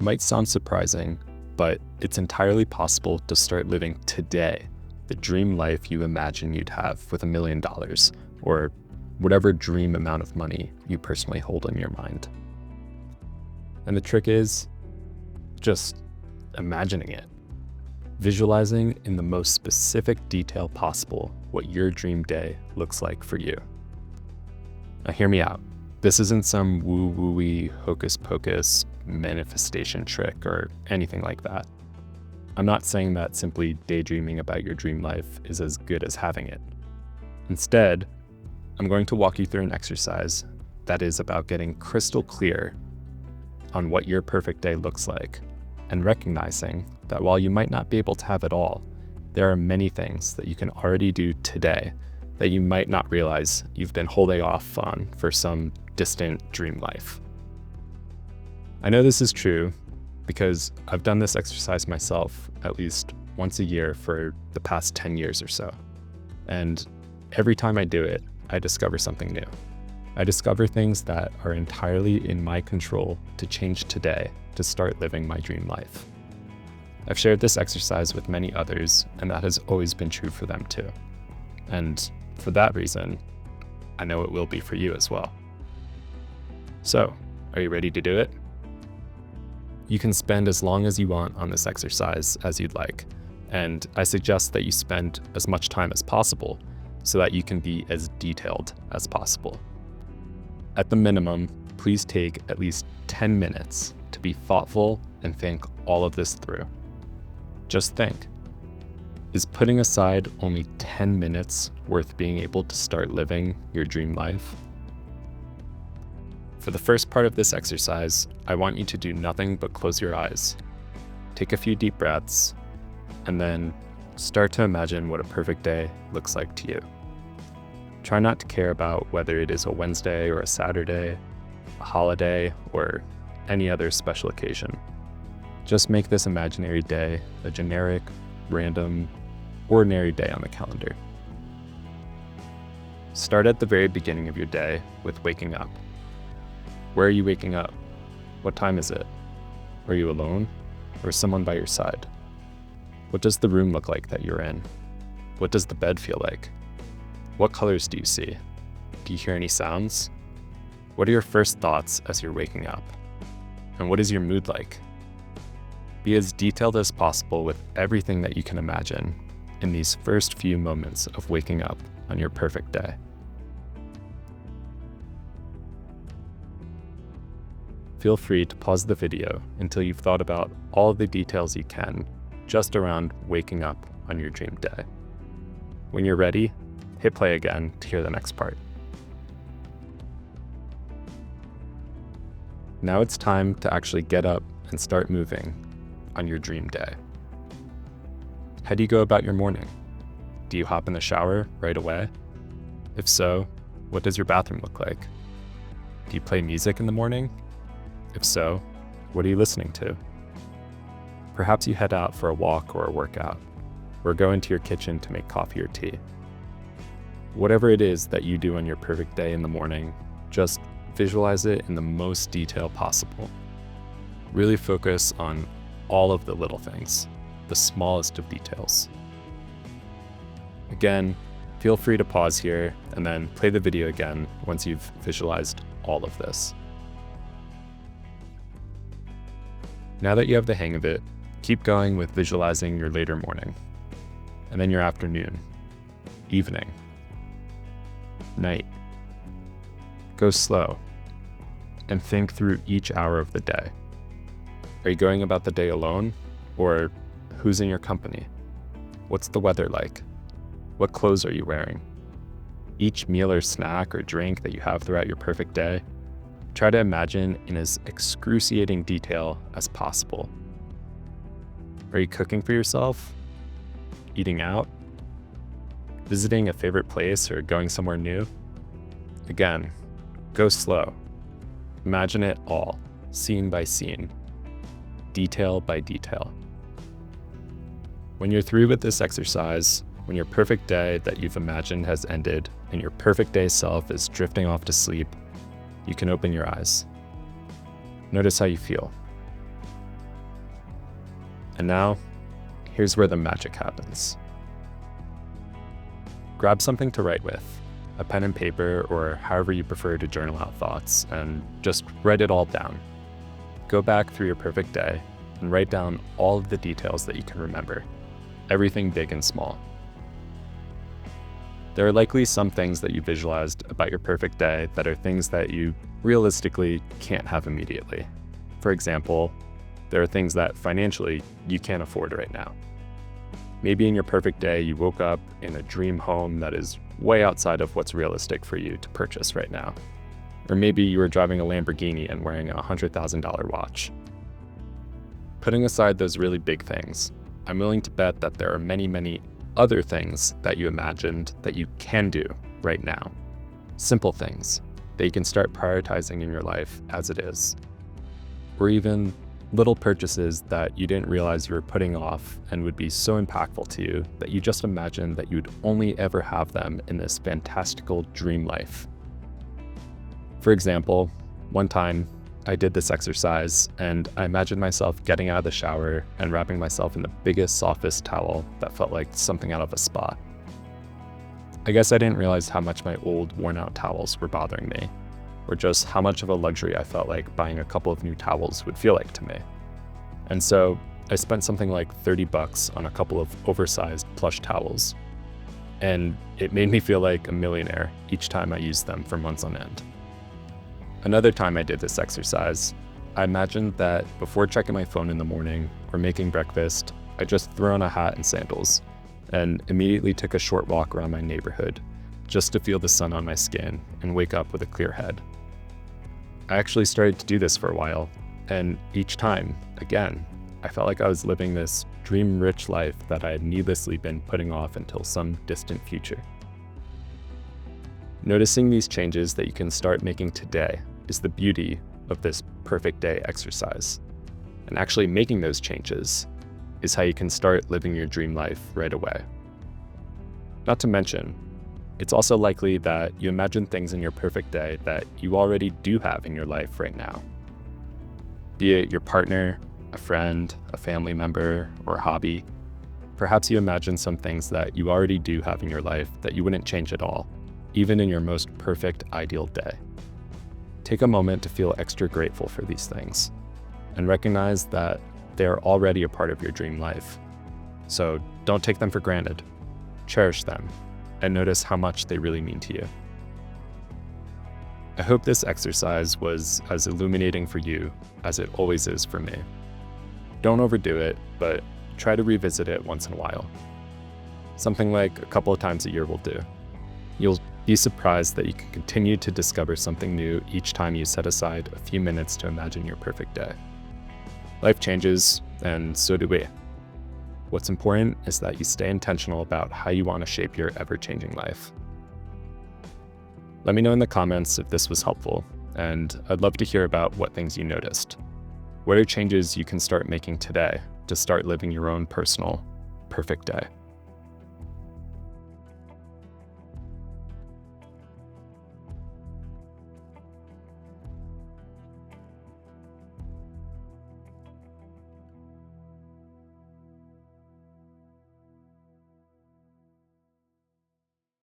might sound surprising, but it's entirely possible to start living today the dream life you imagine you'd have with $1 million, or whatever dream amount of money you personally hold in your mind. And the trick is just imagining it, visualizing in the most specific detail possible what your dream day looks like for you. Now hear me out. This isn't some woo-woo-y hocus pocus manifestation trick or anything like that. I'm not saying that simply daydreaming about your dream life is as good as having it. Instead, I'm going to walk you through an exercise that is about getting crystal clear on what your perfect day looks like, and recognizing that while you might not be able to have it all, there are many things that you can already do today that you might not realize you've been holding off on for some distant dream life. I know this is true because I've done this exercise myself at least once a year for the past 10 years or so. And every time I do it, I discover something new. I discover things that are entirely in my control to change today to start living my dream life. I've shared this exercise with many others, and that has always been true for them too. And for that reason, I know it will be for you as well. So, are you ready to do it? You can spend as long as you want on this exercise as you'd like, and I suggest that you spend as much time as possible so that you can be as detailed as possible. At the minimum, please take at least 10 minutes to be thoughtful and think all of this through. Just think, is putting aside only 10 minutes worth being able to start living your dream life? For the first part of this exercise, I want you to do nothing but close your eyes, take a few deep breaths, and then start to imagine what a perfect day looks like to you. Try not to care about whether it is a Wednesday or a Saturday, a holiday, or any other special occasion. Just make this imaginary day a generic, random, ordinary day on the calendar. Start at the very beginning of your day with waking up. Where are you waking up? What time is it? Are you alone, or is someone by your side? What does the room look like that you're in? What does the bed feel like? What colors do you see? Do you hear any sounds? What are your first thoughts as you're waking up? And what is your mood like? Be as detailed as possible with everything that you can imagine in these first few moments of waking up on your perfect day. Feel free to pause the video until you've thought about all the details you can just around waking up on your dream day. When you're ready, hit play again to hear the next part. Now it's time to actually get up and start moving on your dream day. How do you go about your morning? Do you hop in the shower right away? If so, what does your bathroom look like? Do you play music in the morning? If so, what are you listening to? Perhaps you head out for a walk or a workout, or go into your kitchen to make coffee or tea. Whatever it is that you do on your perfect day in the morning, just visualize it in the most detail possible. Really focus on all of the little things, the smallest of details. Again, feel free to pause here and then play the video again once you've visualized all of this. Now that you have the hang of it, keep going with visualizing your later morning, and then your afternoon, evening, night. Go slow and think through each hour of the day. Are you going about the day alone, or who's in your company? What's the weather like? What clothes are you wearing? Each meal or snack or drink that you have throughout your perfect day, try to imagine in as excruciating detail as possible. Are you cooking for yourself? Eating out? Visiting a favorite place or going somewhere new? Again, go slow. Imagine it all, scene by scene, detail by detail. When you're through with this exercise, when your perfect day that you've imagined has ended and your perfect day self is drifting off to sleep, you can open your eyes. Notice how you feel. And now, here's where the magic happens. Grab something to write with, a pen and paper, or however you prefer to journal out thoughts, and just write it all down. Go back through your perfect day and write down all of the details that you can remember, everything big and small. There are likely some things that you visualized about your perfect day that are things that you realistically can't have immediately. For example, there are things that financially you can't afford right now. Maybe in your perfect day, you woke up in a dream home that is way outside of what's realistic for you to purchase right now. Or maybe you were driving a Lamborghini and wearing a $100,000 watch. Putting aside those really big things, I'm willing to bet that there are many, many other things that you imagined that you can do right now. Simple things that you can start prioritizing in your life as it is. Or even little purchases that you didn't realize you were putting off and would be so impactful to you that you just imagined that you'd only ever have them in this fantastical dream life. For example, one time I did this exercise and I imagined myself getting out of the shower and wrapping myself in the biggest, softest towel that felt like something out of a spa. I guess I didn't realize how much my old, worn-out towels were bothering me, or just how much of a luxury I felt like buying a couple of new towels would feel like to me. And so I spent something like $30 on a couple of oversized plush towels, and it made me feel like a millionaire each time I used them for months on end. Another time I did this exercise, I imagined that before checking my phone in the morning or making breakfast, I just threw on a hat and sandals and immediately took a short walk around my neighborhood just to feel the sun on my skin and wake up with a clear head. I actually started to do this for a while, and each time, again, I felt like I was living this dream-rich life that I had needlessly been putting off until some distant future. Noticing these changes that you can start making today is the beauty of this perfect day exercise. And actually making those changes is how you can start living your dream life right away. Not to mention, it's also likely that you imagine things in your perfect day that you already do have in your life right now. Be it your partner, a friend, a family member, or a hobby. Perhaps you imagine some things that you already do have in your life that you wouldn't change at all, even in your most perfect, ideal day. Take a moment to feel extra grateful for these things and recognize that they are already a part of your dream life. So don't take them for granted. Cherish them and notice how much they really mean to you. I hope this exercise was as illuminating for you as it always is for me. Don't overdo it, but try to revisit it once in a while. Something like a couple of times a year will do. You'll be surprised that you can continue to discover something new each time you set aside a few minutes to imagine your perfect day. Life changes, and so do we. What's important is that you stay intentional about how you want to shape your ever-changing life. Let me know in the comments if this was helpful, and I'd love to hear about what things you noticed. What are changes you can start making today to start living your own personal, perfect day?